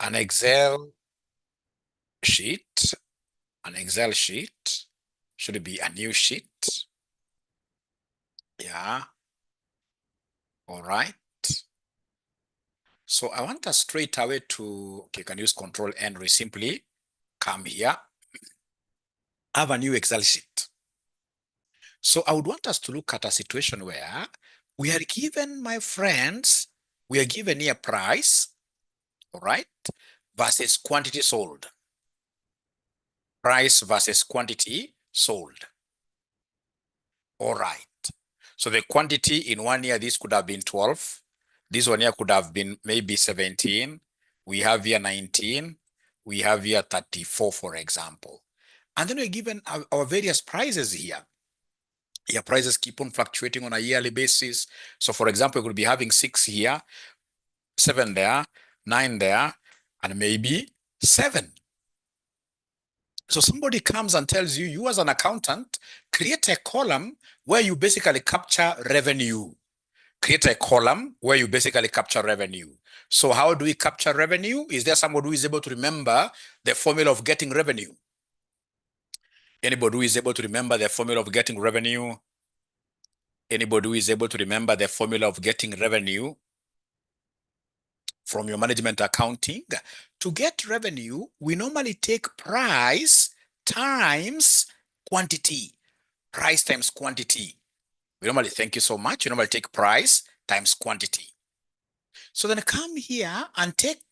an Excel sheet. An Excel sheet should be a new sheet. Yeah. All right. So I want us straight away to, okay, you can use Control N, we simply come here, have a new Excel sheet. So I would want us to look at a situation where we are given, my friends, we are given here price, all right, versus quantity sold. Price versus quantity sold. All right. So the quantity in 1 year, this could have been 12. This 1 year could have been maybe 17. We have here 19. We have here 34, for example. And then we're given our various prices here. Your prices keep on fluctuating on a yearly basis. So for example, we could be having 6 here, 7 there, 9 there, and maybe 7. So somebody comes and tells you, you as an accountant, create a column where you basically capture revenue. Create a column where you basically capture revenue. So how do we capture revenue? Is there somebody who is able to remember the formula of getting revenue? Anybody who is able to remember the formula of getting revenue? Anybody who is able to remember the formula of getting revenue from your management accounting? To get revenue, we normally take price times quantity. Price times quantity. We normally, thank you so much. You normally take price times quantity. So then come here and take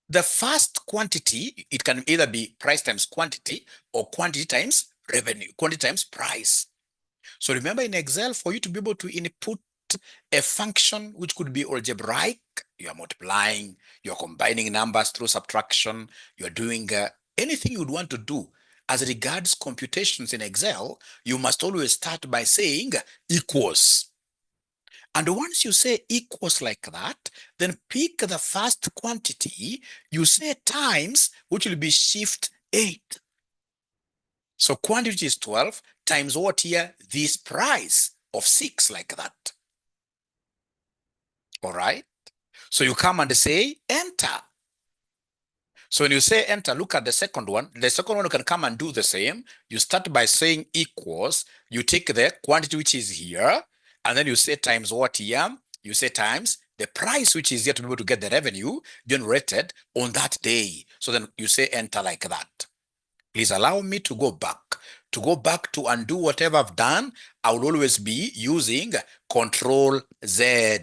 the first quantity. It can either be price times quantity or quantity times revenue, quantity times price. So remember in Excel, for you to be able to input a function which could be algebraic, you are multiplying, you're combining numbers through subtraction, you're doing anything you'd want to do. As regards computations in Excel, you must always start by saying equals. And once you say equals like that, then pick the first quantity, you say times, which will be shift 8. So quantity is 12 times what here? This price of 6, like that. All right? So you come and say enter. So when you say enter, look at the second one. The second one, you can come and do the same. You start by saying equals. You take the quantity which is here, and then you say times what here? You say times the price which is here to be able to get the revenue generated on that day. So then you say enter like that. Please allow me to go back. To go back to undo whatever I've done, I will always be using Control Z.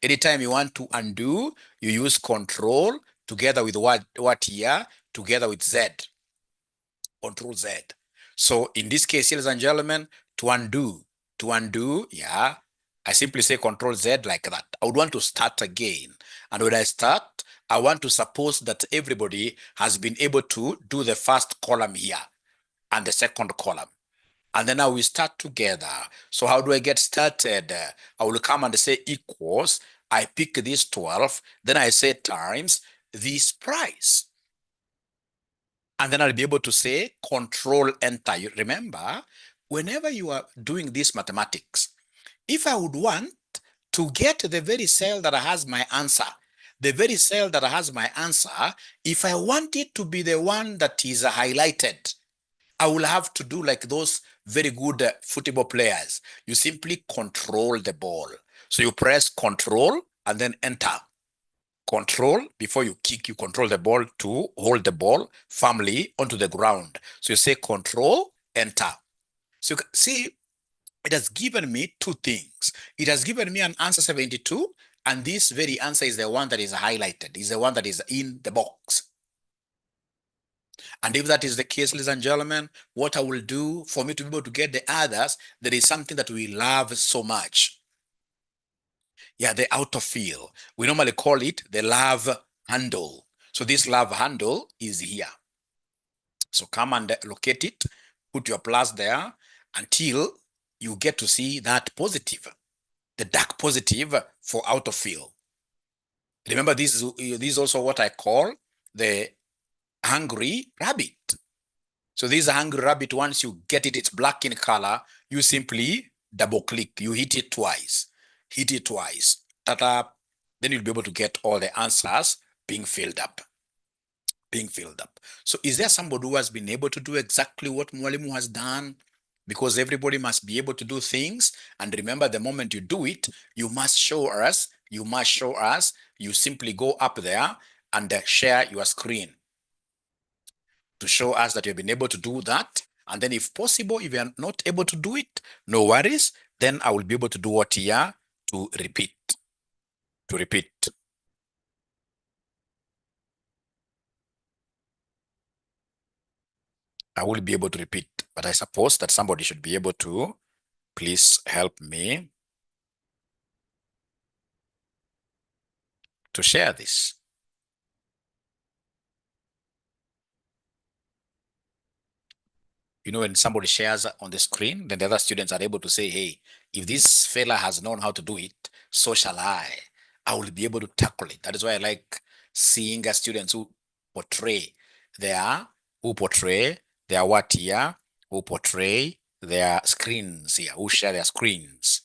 Anytime you want to undo, you use Control together with what here? Together with Z. Control Z. So in this case, ladies and gentlemen, to undo, yeah, I simply say Control Z like that. I would want to start again. And when I start, I want to suppose that everybody has been able to do the first column here and the second column. And then now we start together. So how do I get started? I will come and say equals. I pick this 12. Then I say times this price. And then I'll be able to say Control Enter. You remember, whenever you are doing this mathematics, if I would want to get the very cell that has my answer, the very cell that has my answer, if I want it to be the one that is highlighted, I will have to do like those very good football players. You simply control the ball. So you press Control and then Enter. Control, before you kick, you control the ball to hold the ball firmly onto the ground. So you say Control, Enter. So you can see it has given me two things. It has given me an answer 72, and this very answer is the one that is highlighted, is the one that is in the box. And if that is the case, ladies and gentlemen, what I will do for me to be able to get the others, there is something that we love so much. Yeah, the autofill. We normally call it the love handle. So this love handle is here. So come and locate it, put your plus there until you get to see that positive, the dark positive for autofill. Remember, this is also what I call the hungry rabbit. So this hungry rabbit, once you get it, it's black in color, you simply double click, you hit it twice, ta-da, then you'll be able to get all the answers being filled up. being filled up. So is there somebody who has been able to do exactly what Mwalimu has done? Because everybody must be able to do things. And remember, the moment you do it, you must show us, you simply go up there and share your screen to show us that you've been able to do that. And then if possible, if you are not able to do it, no worries. Then I will be able to do what here to repeat. I will be able to repeat, but I suppose that somebody should be able to please help me to share this. You know, when somebody shares on the screen, then the other students are able to say, hey, if this fella has known how to do it, so shall I. I will be able to tackle it. That is why I like seeing students who portray their what here, who portray their screens here, who share their screens.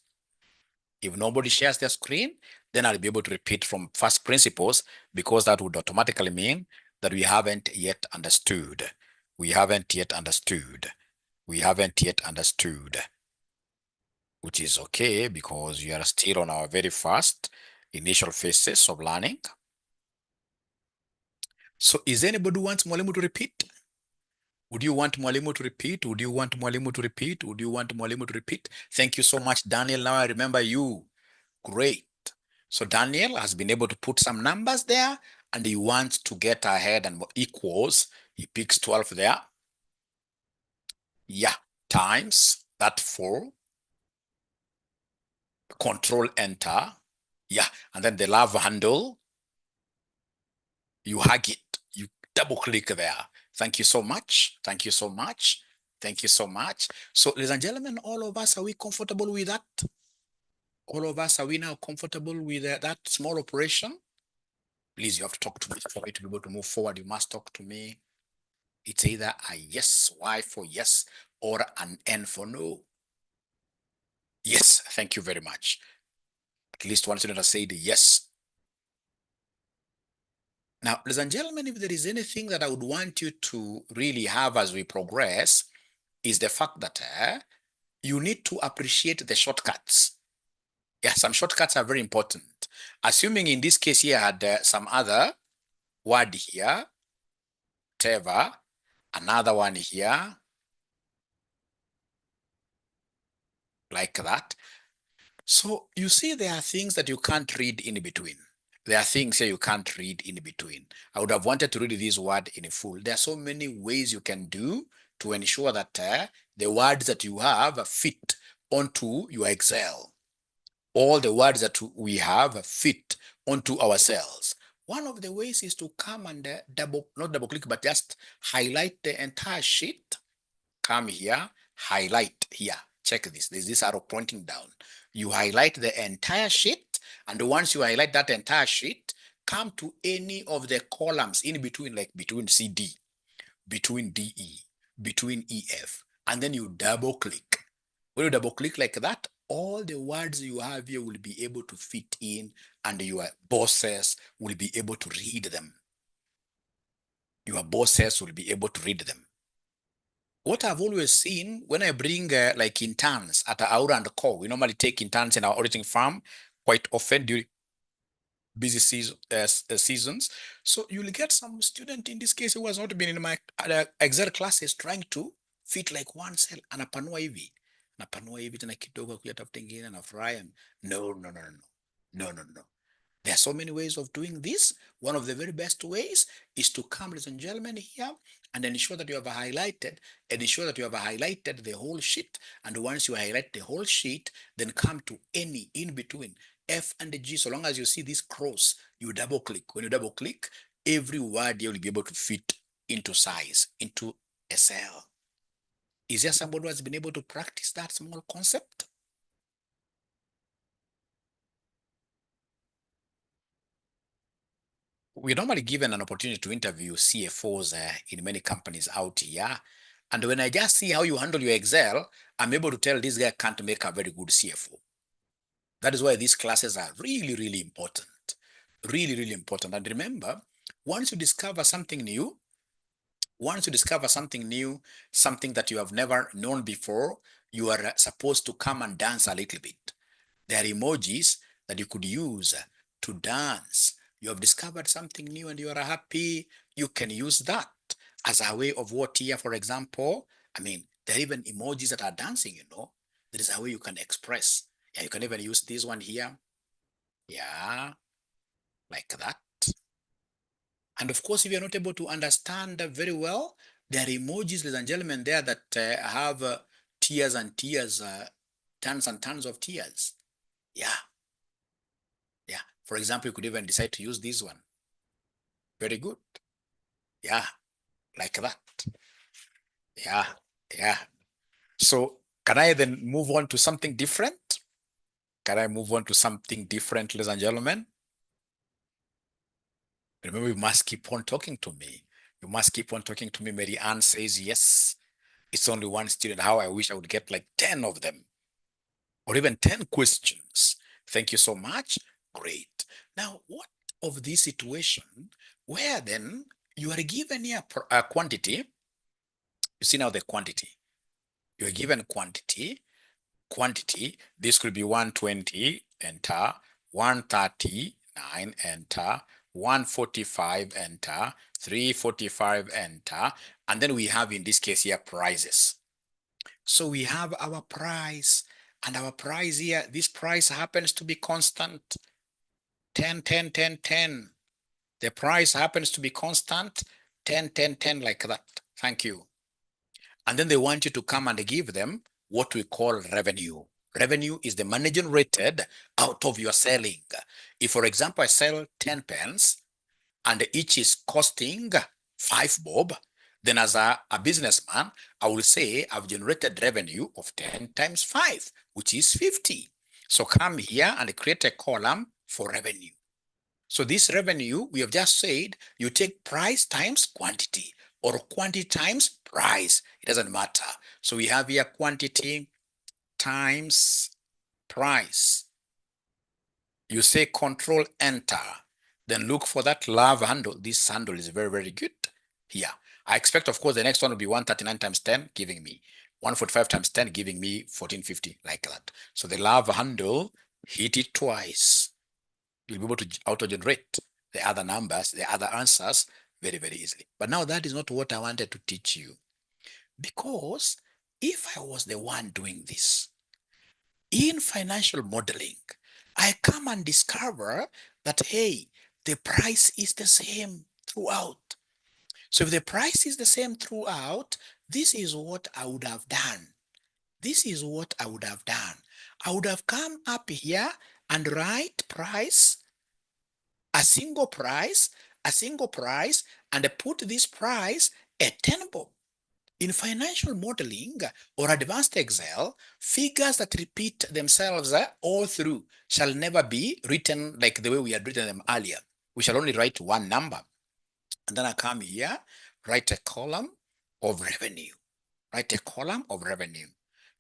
If nobody shares their screen, then I'll be able to repeat from first principles, because that would automatically mean that we haven't yet understood. We haven't yet understood, which is okay because we are still on our very first initial phases of learning. So is anybody who wants Mwalimu to repeat? Would you want Mwalimu to repeat? Would you want Mwalimu to repeat? Would you want Mwalimu to repeat? Thank you so much, Daniel. Now I remember you. Great. So Daniel has been able to put some numbers there, and he wants to get ahead and equals. He picks 12 there. Yeah, times that 4. Control Enter. Yeah, and then the love handle. You hug it. You double click there. Thank you so much. Thank you so much. Thank you so much. So, ladies and gentlemen, all of us, are we comfortable with that? All of us, are we now comfortable with that small operation? Please, you have to talk to me for me to be able to move forward. You must talk to me. It's either a yes, Y for yes, or an N for no. Yes, thank you very much. At least one student has said yes. Now, ladies and gentlemen, if there is anything that I would want you to really have as we progress, is the fact that you need to appreciate the shortcuts. Yeah, some shortcuts are very important. Assuming in this case here I had some other word here, whatever, another one here, like that. So you see there are things that you can't read in between. There are things here you can't read in between. I would have wanted to read this word in full. There are so many ways you can do to ensure that the words that you have fit onto your Excel. All the words that we have fit onto our cells. One of the ways is to come and not double click, but just highlight the entire sheet. Come here, highlight here. Check this. There's this arrow pointing down. You highlight the entire sheet, and once you highlight that entire sheet, come to any of the columns in between, like between CD, between DE, between EF, and then you double click. When you double click like that, all the words you have here will be able to fit in, and your bosses will be able to read them. Your bosses will be able to read them. What I've always seen when I bring like interns at Aura and Co, we normally take interns in our auditing firm quite often during busy seasons. So you'll get some student in this case who has not been in my Excel classes trying to fit like one cell, anapanua hivi tena kidogo kuyatafuta ingine anafurahi. No. There are so many ways of doing this. One of the very best ways is to come, ladies and gentlemen, here and ensure that you have highlighted the whole sheet. And once you highlight the whole sheet, then come to any in between F and G. So long as you see this cross, you double click. When you double click, every word you will be able to fit into size, into a cell. Is there somebody who has been able to practice that small concept? We're normally given an opportunity to interview CFOs in many companies out here. And when I just see how you handle your Excel, I'm able to tell this guy can't make a very good CFO. That is why these classes are really, really important. Really, really important. And remember, Once you discover something new, something that you have never known before, you are supposed to come and dance a little bit. There are emojis that you could use to dance. You have discovered something new and you are happy. You can use that as a way of what here, for example. I mean, there are even emojis that are dancing, you know. There is a way you can express. Yeah, you can even use this one here. Yeah, like that. And of course, if you're not able to understand very well, there are emojis, ladies and gentlemen, there that have tears and tears, tons and tons of tears. Yeah. Yeah. For example, you could even decide to use this one. Very good. Yeah. Like that. Yeah. Yeah. So can I then move on to something different? Can I move on to something different, ladies and gentlemen? Remember, you must keep on talking to me. You must keep on talking to me. Mary Ann says yes. It's only one student. How I wish I would get like 10 of them or even 10 questions. Thank you so much. Great. Now, what of this situation where then you are given here a quantity? You see now the quantity. You are given quantity. This could be 120, enter, 139, enter, 145, enter, 345, enter, and then we have in this case here prices. So we have our price, and our price here, this price happens to be constant, 10, 10, 10, 10. The price happens to be constant, 10, 10, 10, like that. Thank you. And then they want you to come and give them what we call revenue. Revenue is the money generated out of your selling. If, for example, I sell 10 pens and each is costing 5 bob, then as a businessman, I will say I've generated revenue of 10 times 5, which is 50. So come here and create a column for revenue. So this revenue, we have just said, you take price times quantity or quantity times price. It doesn't matter. So we have here quantity times price. You say control enter, then look for that love handle. This handle is very, very good here. I expect, of course, the next one will be 139 times 10, giving me 145 times 10, giving me 1450, like that. So the love handle, hit it twice. You'll be able to auto-generate the other numbers, the other answers very, very easily. But now that is not what I wanted to teach you. Because if I was the one doing this, in financial modeling, I come and discover that, hey, the price is the same throughout. So if the price is the same throughout, this is what I would have done. This is what I would have done. I would have come up here and write price, a single price, and put this price at 10 bob. In financial modeling or advanced Excel, figures that repeat themselves all through shall never be written like the way we had written them earlier. We shall only write one number. And then I come here, write a column of revenue. Write a column of revenue.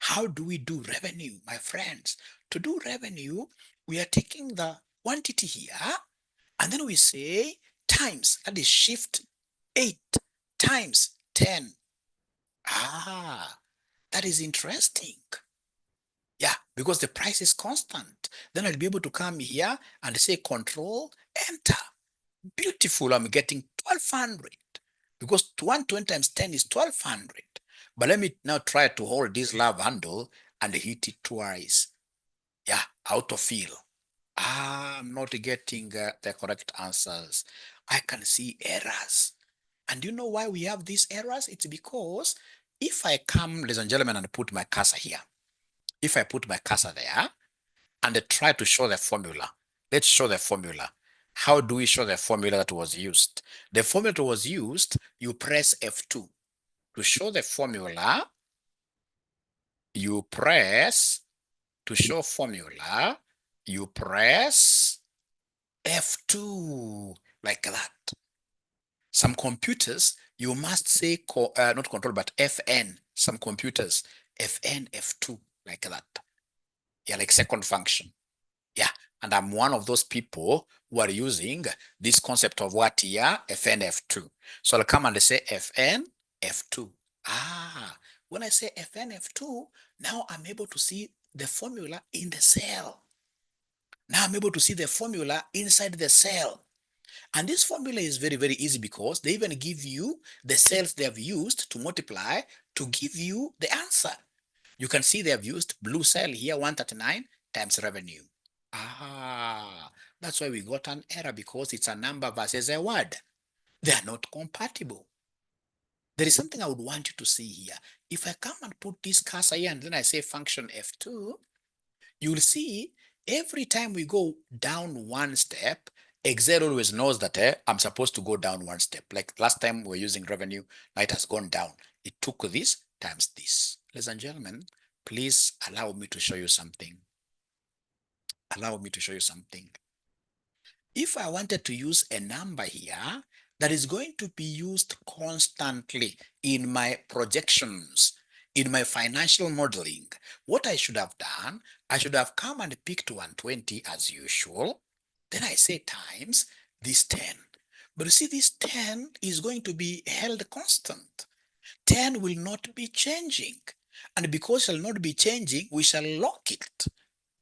How do we do revenue, my friends? To do revenue, we are taking the quantity here, and then we say times, that is shift 8 times 10. Ah, that is interesting. Yeah, because the price is constant. Then I'll be able to come here and say control, enter. Beautiful, I'm getting 1200 because 120 times 10 is 1200. But let me now try to hold this love handle and hit it twice. Yeah, autofill. I'm not getting the correct answers. I can see errors. And you know why we have these errors? It's because if I come, ladies and gentlemen, and put my cursor here, if I put my cursor there and try to show the formula, let's show the formula. How do we show the formula that was used? The formula that was used, you press F2. To show the formula, you press, to show formula, you press F2, like that. Some computers, you must say, not control, but FN. Some computers, FN, F2, like that. Yeah, like second function. Yeah, and I'm one of those people we're using this concept of what here? Fn, F2. So I'll come and say Fn, F2. When I say Fn, F2, now I'm able to see the formula in the cell. Now I'm able to see the formula inside the cell. And this formula is very, very easy because they even give you the cells they have used to multiply to give you the answer. You can see they have used blue cell here, 139 times revenue. That's why we got an error, because it's a number versus a word. They are not compatible. There is something I would want you to see here. If I come and put this cursor here and then I say function F2, you'll see every time we go down one step, Excel always knows that I'm supposed to go down one step. Like last time we were using revenue, now it has gone down. It took this times this. Ladies and gentlemen, please allow me to show you something. Allow me to show you something. If I wanted to use a number here that is going to be used constantly in my projections, in my financial modeling, what I should have done, I should have come and picked 120 as usual. Then I say times this 10. But you see, this 10 is going to be held constant. 10 will not be changing. And because it shall not be changing, we shall lock it.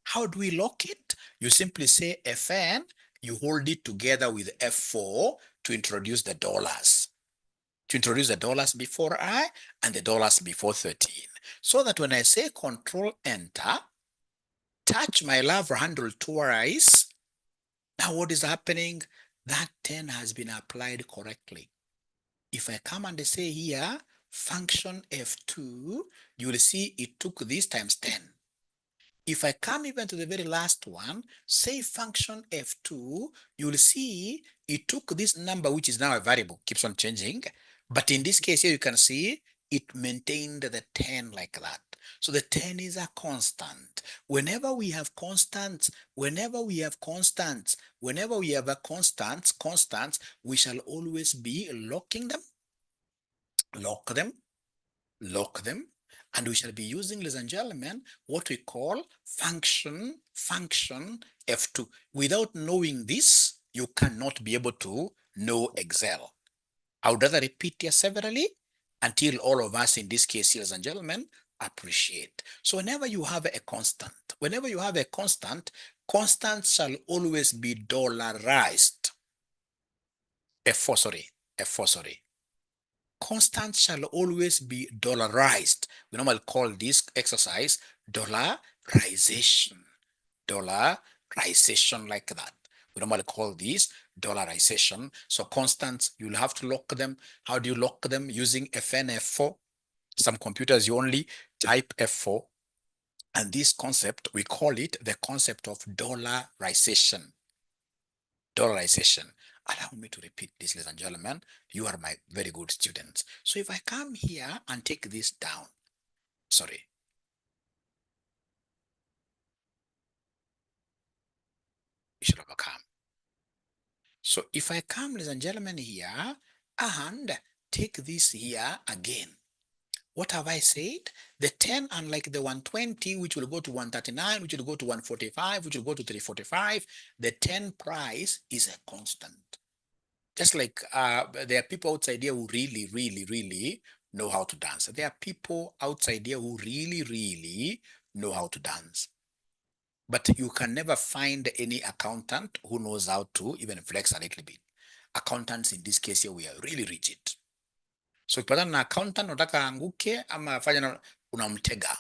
How do we lock it? You simply say Fn, you hold it together with F4 to introduce the dollars. To introduce the dollars before I and the dollars before 13. So that when I say Control Enter, touch my love handle twice, now what is happening? That 10 has been applied correctly. If I come and say here, function F2, you will see it took this times 10. If I come even to the very last one, say function F2, you will see it took this number, which is now a variable, keeps on changing. But in this case here, you can see it maintained the 10 like that. So the 10 is a constant. Whenever we have constants, constants, we shall always be locking them, lock them, and we shall be using, ladies and gentlemen, what we call function F2. Without knowing this, you cannot be able to know Excel. I would rather repeat here severally until all of us in this case, ladies and gentlemen, appreciate. So whenever you have a constant, constants shall always be dollarized. F4, sorry. Constant shall always be dollarized. We normally call this exercise dollarization. Dollarization, like that. We normally call this dollarization. So constants, you'll have to lock them. How do you lock them? Using Fn, F4. Some computers, you only type F4. And this concept, we call it the concept of dollarization. Allow me to repeat this, ladies and gentlemen. You are my very good students. So if I come here and take this down, sorry. You should overcome. So if I come, ladies and gentlemen, here and take this here again, what have I said? The 10, unlike the 120, which will go to 139, which will go to 145, which will go to 345, the 10 price is a constant. Just like there are people outside here who really know how to dance. There are people outside here who really know how to dance. But you can never find any accountant who knows how to even flex a little bit. Accountants in this case here, we are really rigid. So ukipatana na accountant unataka anguke ama afanye unamtega.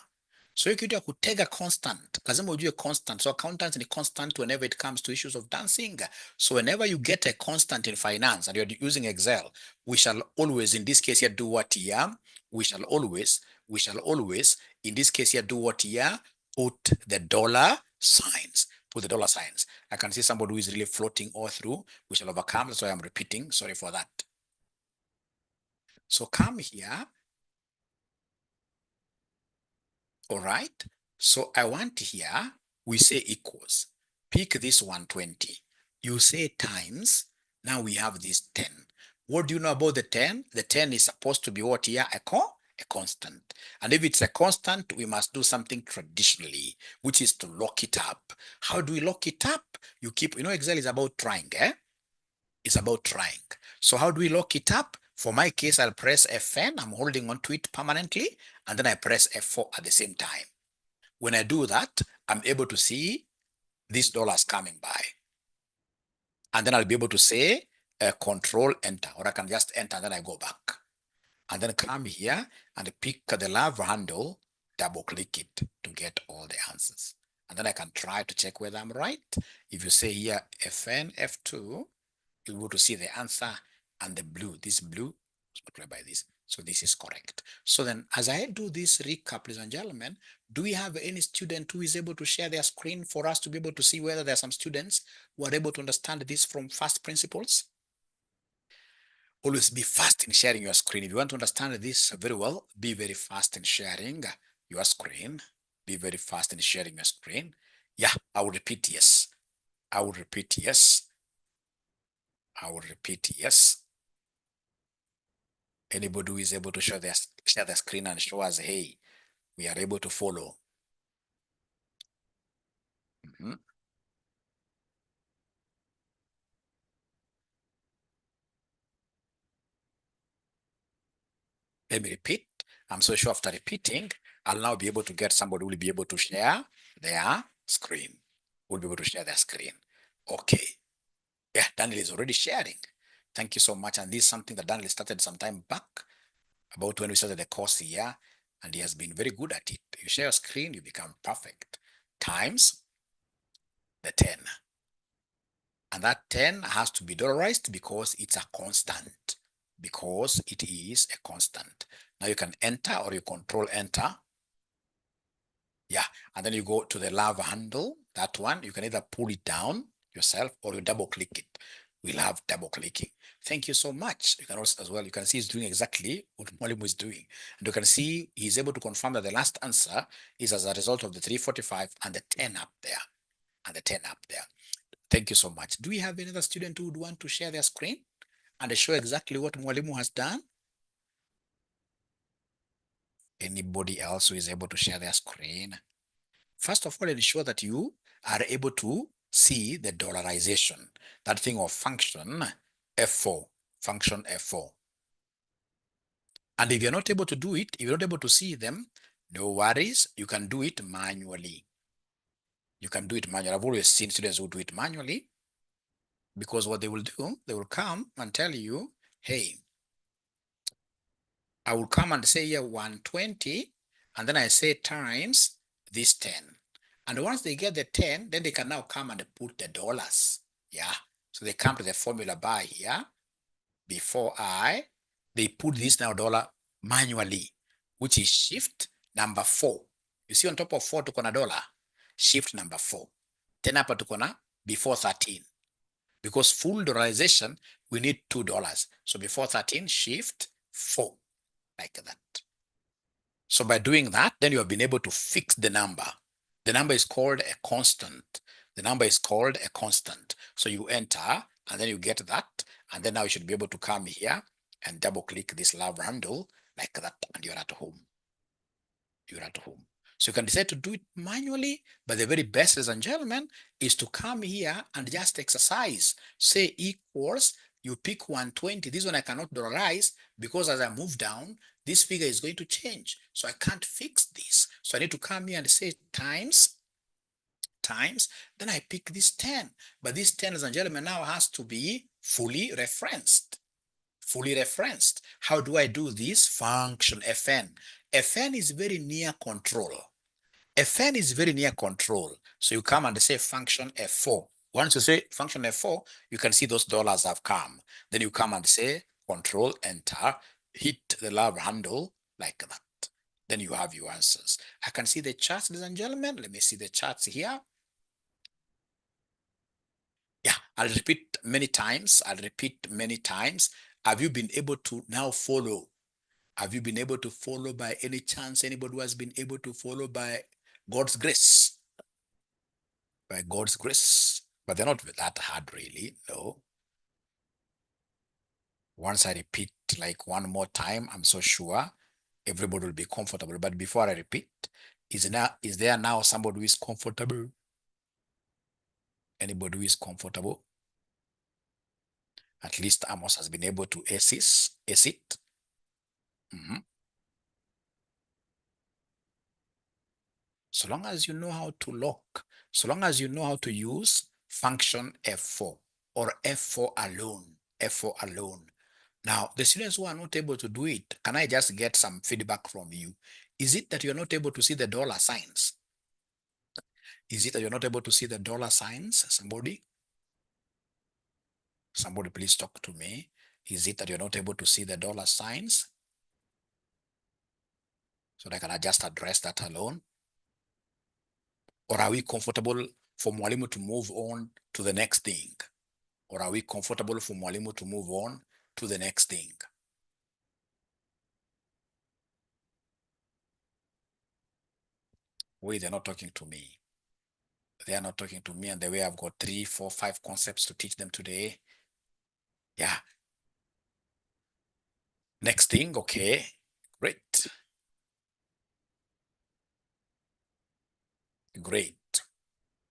So hiyo kitu ya kutega constant, lazima ujue constant. So accountants ni constant whenever it comes to issues of dancing. So whenever you get a constant in finance and you're using Excel, we shall always, in this case here, do what here? We shall always, in this case here, do what here? Put the dollar signs. Put the dollar signs. I can see somebody who is really floating all through. We shall overcome. That's why I'm repeating. Sorry for that. So come here. All right. So I want here, we say equals. Pick this 120. You say times. Now we have this 10. What do you know about the 10? The 10 is supposed to be what here? A a constant. And if it's a constant, we must do something traditionally, which is to lock it up. How do we lock it up? You keep, Excel is about trying, eh? It's about trying. So how do we lock it up? For my case, I'll press Fn, I'm holding on to it permanently, and then I press F4 at the same time. When I do that, I'm able to see these dollars coming by. And then I'll be able to say control enter, or I can just enter and then I go back. And then come here and pick the love handle, double click it to get all the answers. And then I can try to check whether I'm right. If you say here Fn, F2, you'll be able to see the answer, and the blue, this blue is multiplied by this. So this is correct. So then as I do this recap, ladies and gentlemen, do we have any student who is able to share their screen for us to be able to see whether there are some students who are able to understand this from first principles? Always be fast in sharing your screen. If you want to understand this very well, be very fast in sharing your screen. Be very fast in sharing your screen. Yeah, I will repeat yes. I will repeat yes. I will repeat yes. Anybody who is able to share the screen and show us, hey, we are able to follow. Let me repeat. I'm so sure after repeating, I'll now be able to get somebody who will be able to share their screen. Will be able to share their screen. Okay. Yeah, Daniel is already sharing. Thank you so much. And this is something that Daniel started some time back, about when we started the course here, and he has been very good at it. You share your screen, you become perfect. Times the 10. And that 10 has to be dollarized because it's a constant. Because it is a constant. Now you can enter or you control enter. Yeah, and then you go to the love handle, that one. You can either pull it down yourself or you double click it. We'll have double clicking. Thank you so much. You can also, as well, you can see he's doing exactly what Mwalimu is doing. And you can see he's able to confirm that the last answer is as a result of the 345 and the 10 up there. And the 10 up there. Thank you so much. Do we have another student who would want to share their screen and show exactly what Mwalimu has done? Anybody else who is able to share their screen? First of all, ensure that you are able to see the dollarization, that thing of function F4, function F4. And if you're not able to do it, if you're not able to see them, no worries, you can do it manually. You can do it manually. I've always seen students who do it manually, because what they will do, they will come and tell you, hey, I will come and say here 120, and then I say times this 10. And once they get the 10, then they can now come and put the dollars. Yeah. So they come to the formula bar here. Before they put this now dollar manually, which is shift number 4. You see on top of 4 tuko na dollar, shift number 4. Then hapa tuko na before 13. Because full dollarization, we need $2. So before 13, shift 4, like that. So by doing that, then you have been able to fix the number. The number is called a constant. The number is called a constant. So you enter, and then you get that. And then now you should be able to come here and double click this love handle like that, and you're at home. You're at home. So you can decide to do it manually, but the very best, ladies and gentlemen, is to come here and just exercise. Say equals, you pick 120. This one I cannot dollarize because as I move down, this figure is going to change. So I can't fix this. So I need to come here and say times, then I pick this 10. But this 10, ladies and gentlemen, now has to be fully referenced. Fully referenced. How do I do this? Function Fn. Fn is very near control. Fn is very near control. So you come and say function F4. Once you say function F4, you can see those dollars have come. Then you come and say control enter, hit the love handle like that. Then you have your answers. I can see the charts, ladies and gentlemen. Let me see the charts here. Yeah, I'll repeat many times. Have you been able to now follow? Have you been able to follow by any chance? Anybody who has been able to follow by God's grace? By God's grace. But they're not that hard, really, no. Once I repeat like one more time, I'm so sure Everybody will be comfortable. But before I repeat, is there now somebody who is comfortable? Anybody who is comfortable? At least Amos has been able to ace it. So long as you know how to lock, so long as you know how to use function F4 or F4 alone, F4 alone. Now, the students who are not able to do it, can I just get some feedback from you? Is it that you're not able to see the dollar signs? Is it that you're not able to see the dollar signs? Somebody? Somebody please talk to me. Is it that you're not able to see the dollar signs? So that can I just address that alone? Or are we comfortable for Mwalimu to move on to the next thing? Or are we comfortable for Mwalimu to move on to the next thing? Wait, they're not talking to me. They are not talking to me, and the way I've got 3, 4, 5 concepts to teach them today. Yeah. Next thing, okay, great. Great.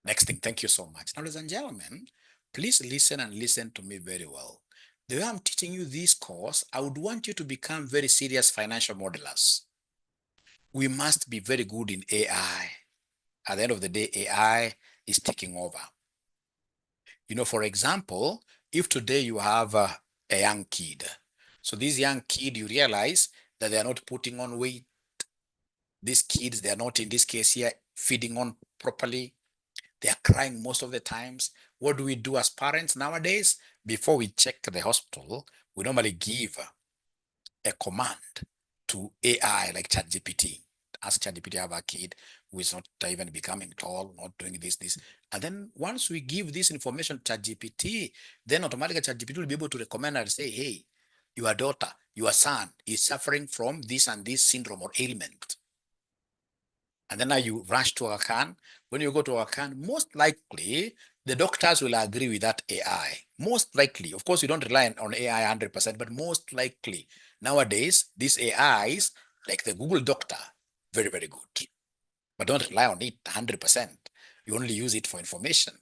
Next thing, thank you so much. Now, ladies and gentlemen, please listen and listen to me very well. The way I'm teaching you this course, I would want you to become very serious financial modelers. We must be very good in AI. At the end of the day, AI is taking over. You know, for example, if today you have a young kid, so this young kid, you realize that they are not putting on weight. These kids, they are not, in this case here, feeding on properly. They are crying most of the times. What do we do as parents nowadays? Before we check the hospital, we normally give a command to AI like ChatGPT. Ask ChatGPT, have a kid who is not even becoming tall, not doing this. And then once we give this information to ChatGPT, then automatically ChatGPT will be able to recommend and say, hey, your daughter, your son is suffering from this and this syndrome or ailment. And then now you rush to Akan. When you go to Akan, most likely the doctors will agree with that AI. Most likely. Of course, you don't rely on AI 100%, but most likely. Nowadays, these AIs, like the Google Doctor, very, very good. But don't rely on it 100%. You only use it for information.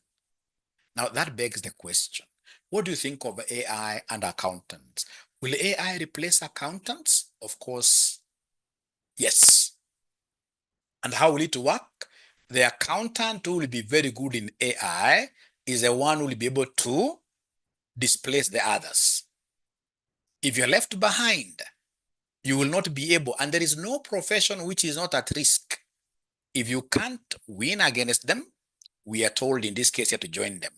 Now, that begs the question. What do you think of AI and accountants? Will AI replace accountants? Of course, yes. And how will it work? The accountant who will be very good in AI is the one who will be able to displace the others. If you're left behind, you will not be able, and there is no profession which is not at risk. If you can't win against them, we are told in this case here to join them.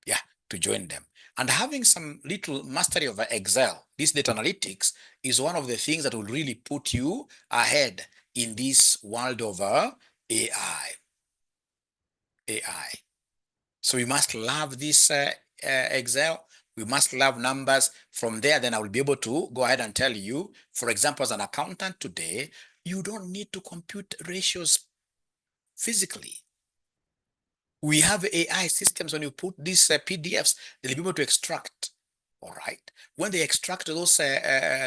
Yeah, to join them. And having some little mastery of Excel, this data analytics, is one of the things that will really put you ahead in this world of AI. AI. So we must love this Excel. We must love numbers. From there, then I will be able to go ahead and tell you, for example, as an accountant today, you don't need to compute ratios physically. We have AI systems. When you put these PDFs, they'll be able to extract. All right. When they extract those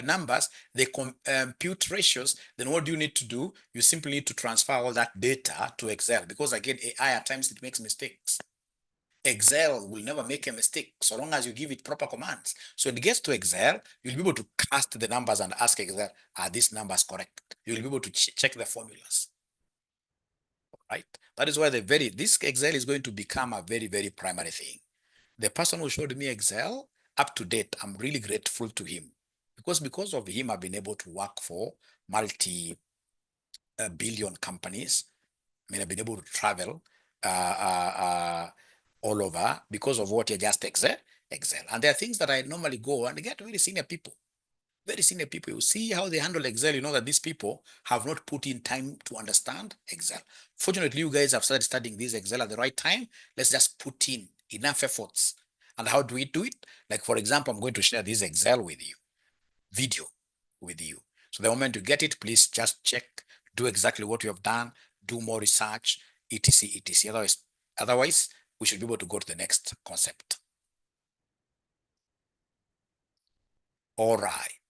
numbers, they compute ratios. Then what do you need to do? You simply need to transfer all that data to Excel, because again, AI at times it makes mistakes. Excel will never make a mistake so long as you give it proper commands. So when it gets to Excel, you'll be able to cast the numbers and ask Excel, are these numbers correct? You'll be able to check the formulas. Right? That is why this Excel is going to become a very, very primary thing. The person who showed me Excel up to date, I'm really grateful to him, because of him, I've been able to work for multi-billion companies. I mean, I've been able to travel all over because of what you just Excel. And there are things that I normally go and get very senior people. Very senior people. You see how they handle Excel, you know that these people have not put in time to understand Excel. Fortunately, you guys have started studying this Excel at the right time. Let's just put in enough efforts. And how do we do it? Like, for example, I'm going to share this Excel with you, video with you. So the moment you get it, please just check, do exactly what you have done, do more research, etc. Otherwise, we should be able to go to the next concept. All right.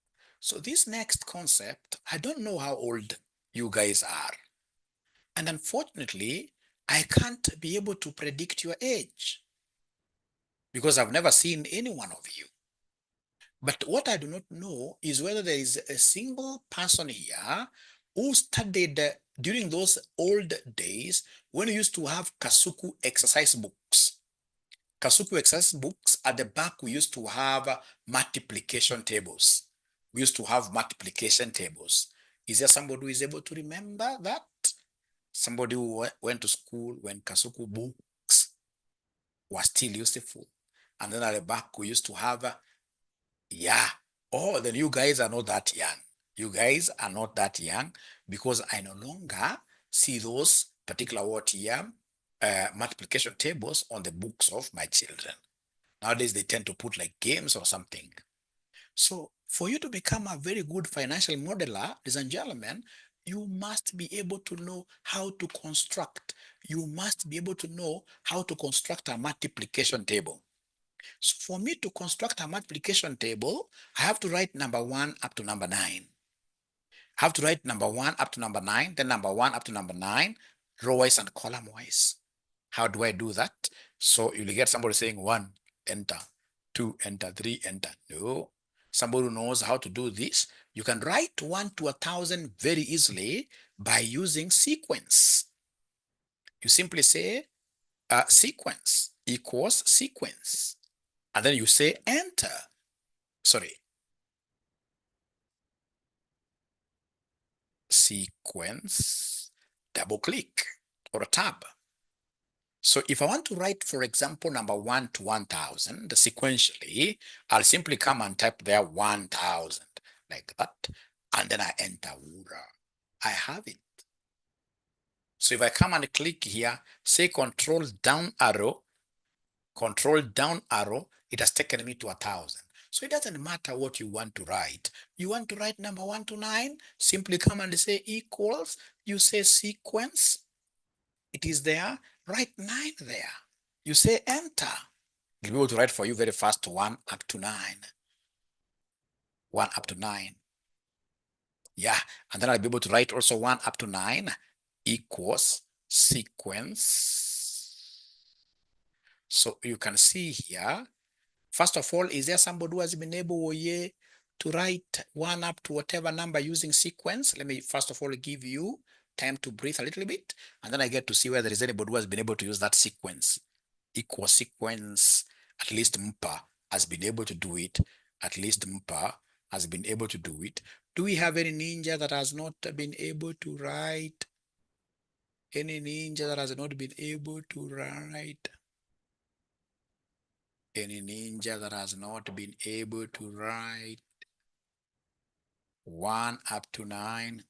So this next concept, I don't know how old you guys are. And unfortunately, I can't be able to predict your age because I've never seen any one of you. But what I do not know is whether there is a single person here who studied during those old days when we used to have Kasuku exercise books. Kasuku exercise books at the back, we used to have multiplication tables. We used to have multiplication tables. Is there somebody who is able to remember that? Somebody who went to school when Kasuku books were still useful. And then at the back, we used to have, yeah. Oh, then you guys are not that young. You guys are not that young because I no longer see those particular what here multiplication tables on the books of my children. Nowadays, they tend to put like games or something. So for you to become a very good financial modeler, ladies and gentlemen, you must be able to know how to construct. You must be able to know how to construct a multiplication table. So for me to construct a multiplication table, I have to write number 1 up to number 9. I have to write number 1 up to number 9, then number 1 up to number 9, row-wise and column-wise. How do I do that? So you'll get somebody saying 1, enter, 2, enter, 3, enter. No. Somebody who knows how to do this, you can write 1 to 1,000 very easily by using sequence. You simply say sequence equals sequence. And then you say enter. Sorry. Sequence, double click, or a tab. So if I want to write, for example, number 1 to 1,000 sequentially, I'll simply come and type there 1,000 like that, and then I enter. I have it. So if I come and click here, say control down arrow, it has taken me to 1,000. So it doesn't matter what you want to write. You want to write number 1 to 9, simply come and say equals, you say sequence, it is there, write 9 there. You say enter. It'll be able to write for you very fast 1 up to 9. 1 up to 9. Yeah, and then I'll be able to write also 1 up to 9 equals sequence. So you can see here, first of all, is there somebody who has been able to write 1 up to whatever number using sequence? Let me first of all give you time to breathe a little bit, and then I get to see whether there is anybody who has been able to use that sequence. Equal sequence, at least 𝑀PA has been able to do it. At least 𝑀PA has been able to do it. Do we have any ninja that has not been able to write? Any ninja that has not been able to write? Any ninja that has not been able to write 1 up to 9?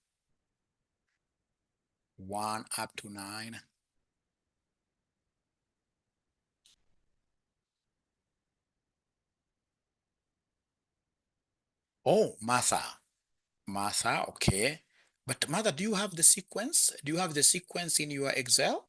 1 up to 9. Oh, Martha. Martha, okay. But Martha, do you have the sequence? Do you have the sequence in your Excel?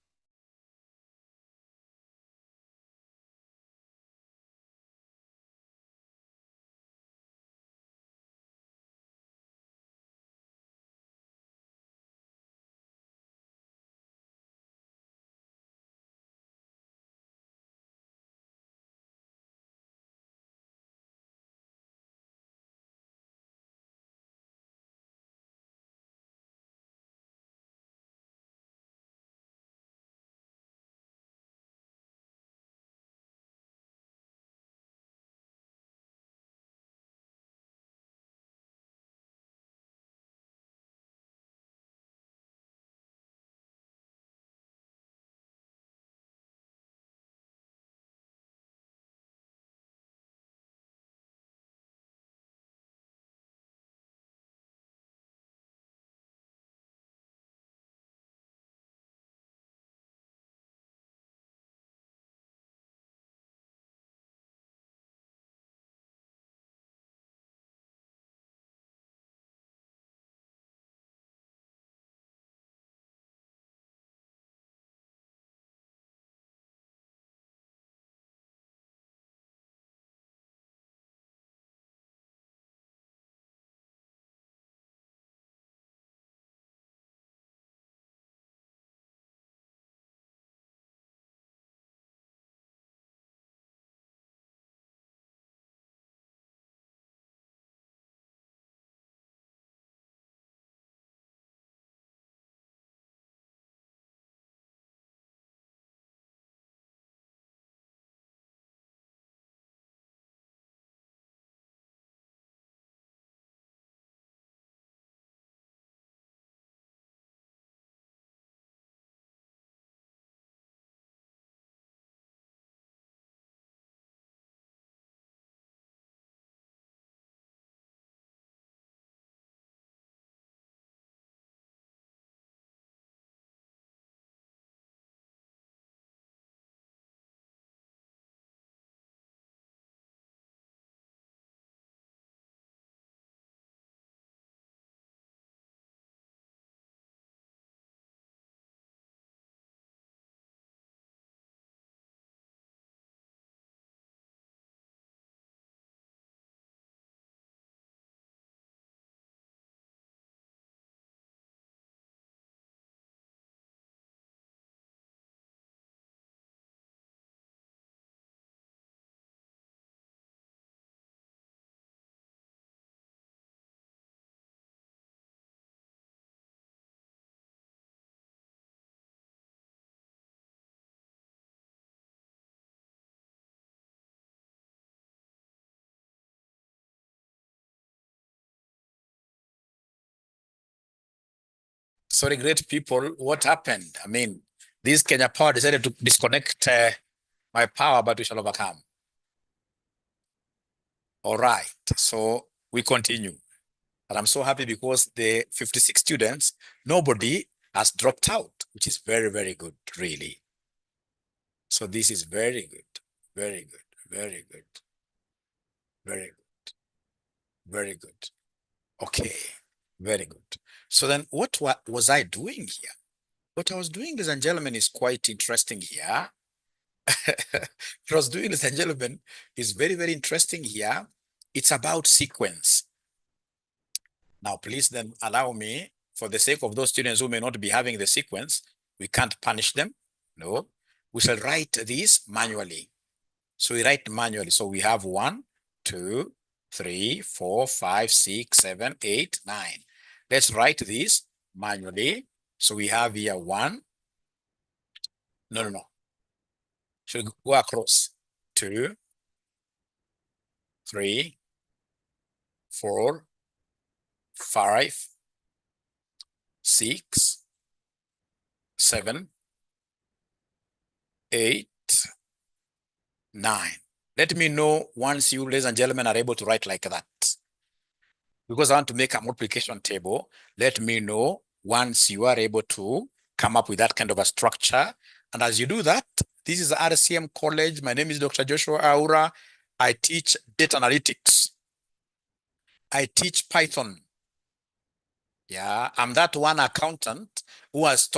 Sorry, great people, what happened? I mean, this Kenya Power decided to disconnect my power, but we shall overcome. All right, so we continue. And I'm so happy because the 56 students, nobody has dropped out, which is very, very good, really. So this is very good, very good, very good, very good, very good. Okay, very good. So then what was I doing here? What I was doing, ladies and gentlemen, is quite interesting here. What I was doing, ladies and gentlemen, is very, very interesting here. It's about sequence. Now, please then allow me, for the sake of those students who may not be having the sequence, we can't punish them. No, we shall write this manually. So we write manually. So we have 1, 2, 3, 4, 5, 6, 7, 8, 9. Let's write this manually. So we have here 1. No. Should go across. 2, 3, 4, 5, 6, 7, 8, 9. Let me know once you, ladies and gentlemen, are able to write like that. Because I want to make a multiplication table, let me know once you are able to come up with that kind of a structure. And as you do that, this is RCM College. My name is Dr. Joshua Aura. I teach data analytics. I teach Python. Yeah, I'm that one accountant who has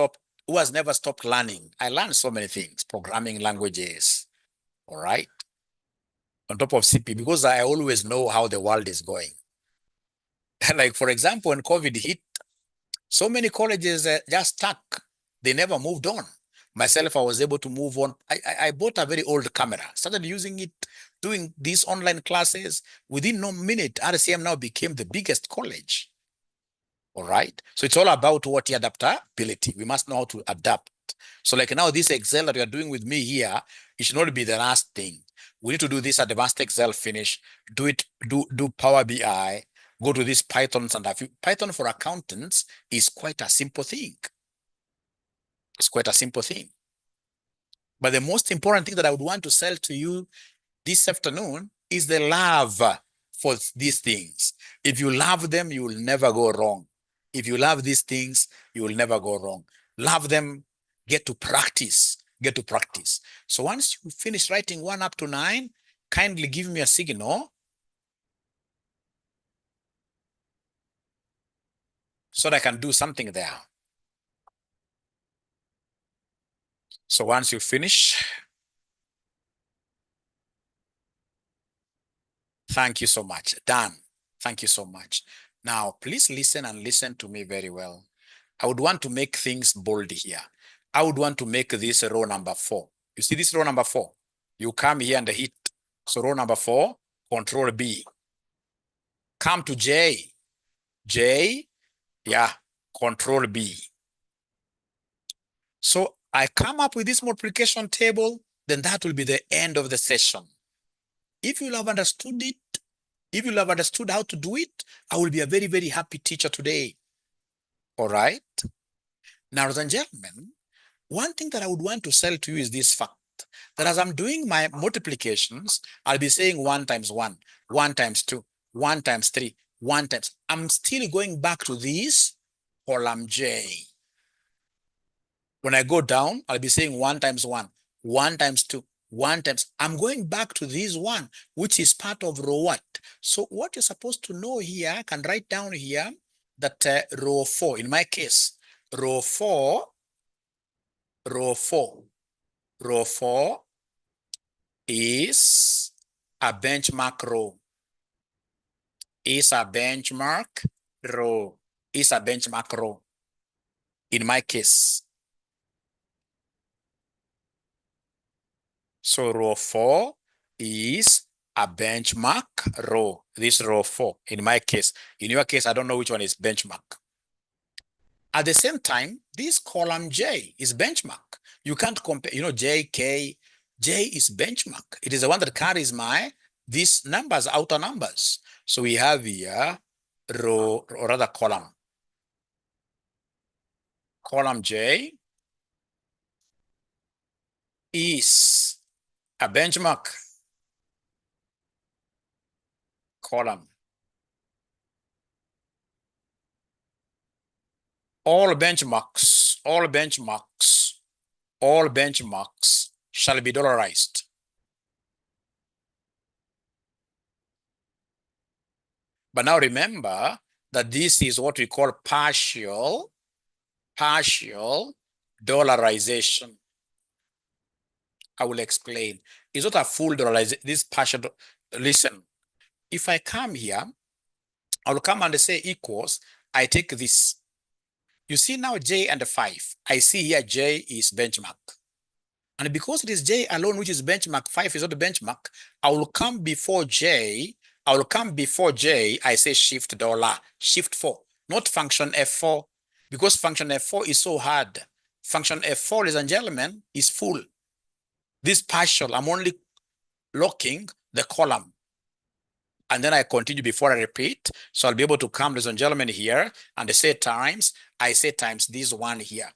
never stopped learning. I learned so many things, programming languages, all right? On top of CP, because I always know how the world is going. Like, for example, when COVID hit, so many colleges just stuck. They never moved on. Myself, I was able to move on. I bought a very old camera, started using it, doing these online classes. Within no minute, RCM now became the biggest college. All right. So it's all about what adaptability. We must know how to adapt. So like now this Excel that you're doing with me here, it should not be the last thing. We need to do this advanced Excel finish, do Power BI, go to this Python and Python for accountants is quite a simple thing. It's quite a simple thing. But the most important thing that I would want to sell to you this afternoon is the love for these things. If you love them, you will never go wrong. If you love these things, you will never go wrong. Love them, get to practice, get to practice. So once you finish writing 1 up to 9, kindly give me a signal so that I can do something there. So once you finish, thank you so much. Done. Thank you so much. Now, please listen and listen to me very well. I would want to make things bold here. I would want to make this row number 4. You see this row number 4? You come here and hit. So row number 4, Control B. Come to J. J, yeah, Control B. So I come up with this multiplication table, then that will be the end of the session. If you have understood it, if you have understood how to do it, I will be a very, very happy teacher today. All right? Now, ladies and gentlemen, one thing that I would want to sell to you is this fact, that as I'm doing my multiplications, I'll be saying 1 times 1, 1 times 2, 1 times 3, 1 times. I'm still going back to this column J. When I go down, I'll be saying 1 times 1, 1 times 2, 1 times. I'm going back to this one, which is part of row what? So what you're supposed to know here, I can write down here that row 4, in my case, row 4 is a benchmark row. Is a benchmark row. Is a benchmark row. In my case. So row 4 is a benchmark row. This row 4, in my case. In your case, I don't know which one is benchmark. At the same time, this column J is benchmark. You can't compare, you know, J, K. J is benchmark. It is the one that carries these numbers, outer numbers. So we have here row, or rather column. column J is a benchmark column. All benchmarks shall be dollarized. But now remember that this is what we call partial dollarization. I will explain. It's not a full dollarization. This partial, listen, if I come here, I will come and say equals, I take this. You see now J and 5. I see here J is benchmark. And because it is J alone, which is benchmark, 5 is not the benchmark, I will come before J, I say shift dollar, shift 4, not function F4, because function F4 is so hard. Function F4, ladies and gentlemen, is full. This partial, I'm only locking the column. And then I continue before I repeat. So I'll be able to come, ladies and gentlemen, here, and I say times this one here.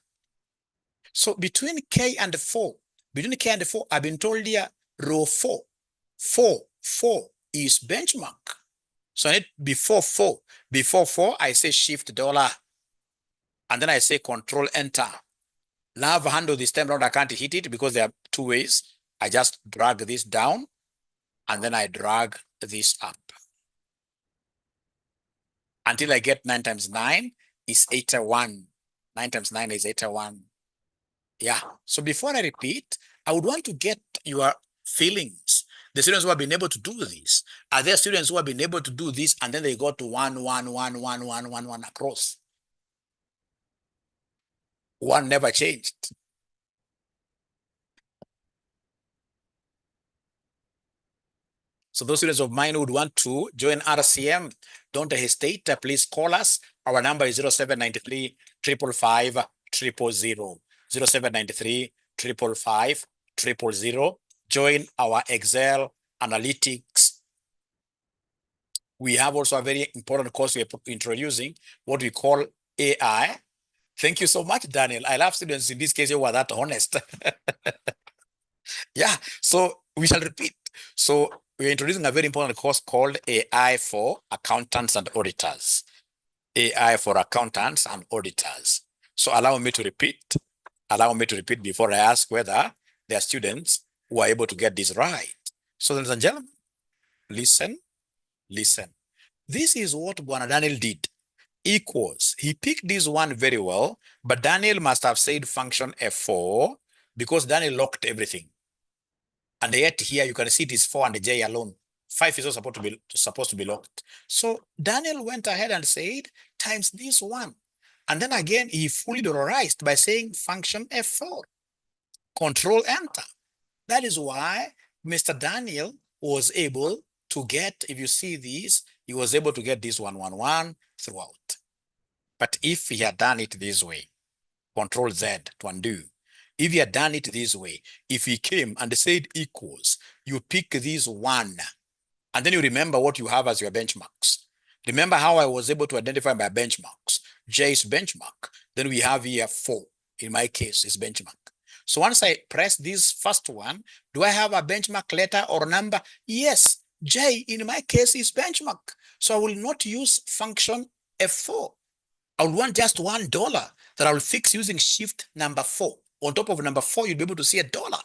So between K and 4, I've been told here row 4 is benchmark. So I need before 4, I say shift dollar. And then I say control enter. Now I've handled this time around, I can't hit it because there are two ways. I just drag this down and then I drag this up until I get 9 times 9 is 81. 9 times 9 is 81. Yeah. So before I repeat, I would want to get your feelings. The students who have been able to do this. Are there students who have been able to do this and then they go to 1, 1, 1, 1, 1, 1, 1 across? 1 never changed. So those students of mine who would want to join RCM, don't hesitate. Please call us. Our number is 0793 555 000. 0793 555 000. Join our Excel analytics. We have also a very important course we are introducing, what we call AI. Thank you so much, Daniel. I love students in this case who are that honest. Yeah, so we shall repeat. So we're introducing a very important course called AI for accountants and auditors. AI for accountants and auditors. So allow me to repeat before I ask whether there are students who are able to get this right. So ladies and gentlemen, listen. This is what Bwana Daniel did. Equals, he picked this one very well, but Daniel must have said function F4 because Daniel locked everything. And yet here you can see it is 4 and the J alone. 5 is also supposed to be locked. So Daniel went ahead and said times this one. And then again, he fully dollarized by saying function F4. Control enter. That is why Mr. Daniel was able to get, if you see this, he was able to get this 1, 1, 1 throughout. But if he had done it this way, Control Z to undo. If he had done it this way, if he came and said equals, you pick this 1, and then you remember what you have as your benchmarks. Remember how I was able to identify my benchmarks. J is benchmark. Then we have here 4. In my case, is benchmark. So once I press this first one, do I have a benchmark letter or number? Yes, J in my case is benchmark. So I will not use function F4. I will want just $1 that I will fix using shift number 4. On top of number 4, you'll be able to see a dollar.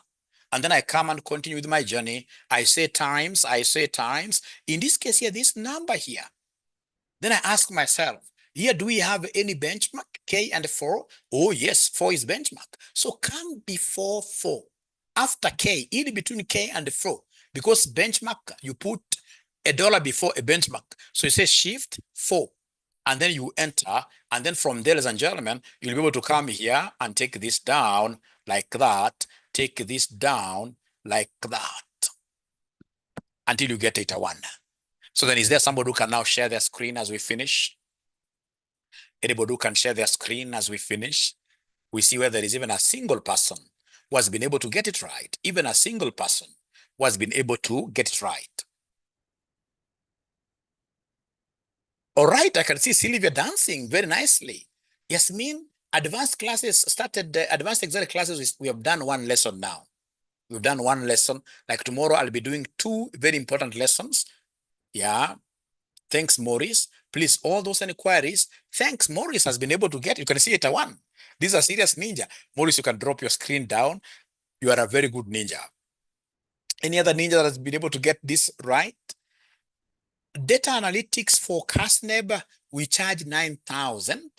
And then I come and continue with my journey. I say times. In this case here, this number here. Then I ask myself, here, do we have any benchmark? K and 4? Oh, yes, 4 is benchmark. So come before 4. After K, in between K and 4. Because benchmark, you put a dollar before a benchmark. So you say shift 4. And then you enter. And then from there, ladies and gentlemen, you'll be able to come here and take this down like that. Take this down like that. Until you get 81. So then is there somebody who can now share their screen as we finish? Anybody who can share their screen as we finish? We see whether there is even a single person who has been able to get it right. Even a single person who has been able to get it right. All right, I can see Sylvia dancing very nicely. Yasmin, Advanced classes started, advanced Excel classes, we have done one lesson now. We've done one lesson. Like tomorrow, I'll be doing 2 very important lessons. Yeah. Thanks, Maurice. Please, all those inquiries, thanks, Maurice has been able to get. You can see it at 1. These are serious ninja. Maurice, you can drop your screen down. You are a very good ninja. Any other ninja that has been able to get this right? Data analytics for CASNEB, we charge 9,000.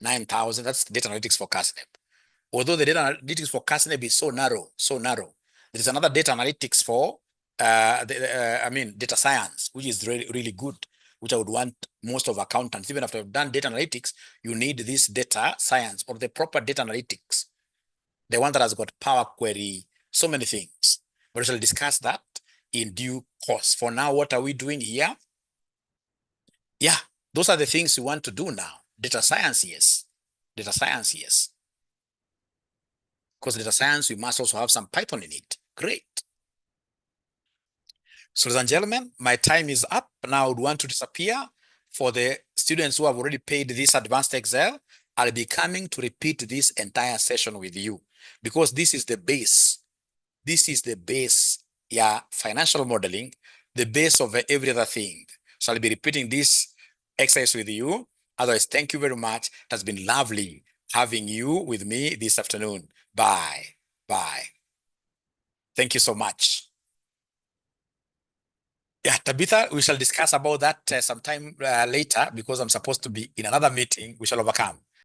9,000, that's data analytics for CASNEB. Although the data analytics for CASNEB is so narrow. There is another data analytics for, data science, which is really, really good, which I would want most of accountants. Even after you've done data analytics, you need this data science or the proper data analytics. The one that has got Power Query, so many things. But we shall discuss that in due course. For now, what are we doing here? Yeah, those are the things we want to do now. Data science, yes. Data science, yes. Because data science, we must also have some Python in it. Great. So, ladies and gentlemen, my time is up. Now I would want to disappear. For the students who have already paid this advanced Excel, I'll be coming to repeat this entire session with you because this is the base. This is the base, yeah, financial modeling, the base of every other thing. So I'll be repeating this exercise with you. Otherwise, thank you very much. It has been lovely having you with me this afternoon. Bye. Bye. Thank you so much. Yeah, Tabitha, we shall discuss about that sometime later because I'm supposed to be in another meeting. We shall overcome.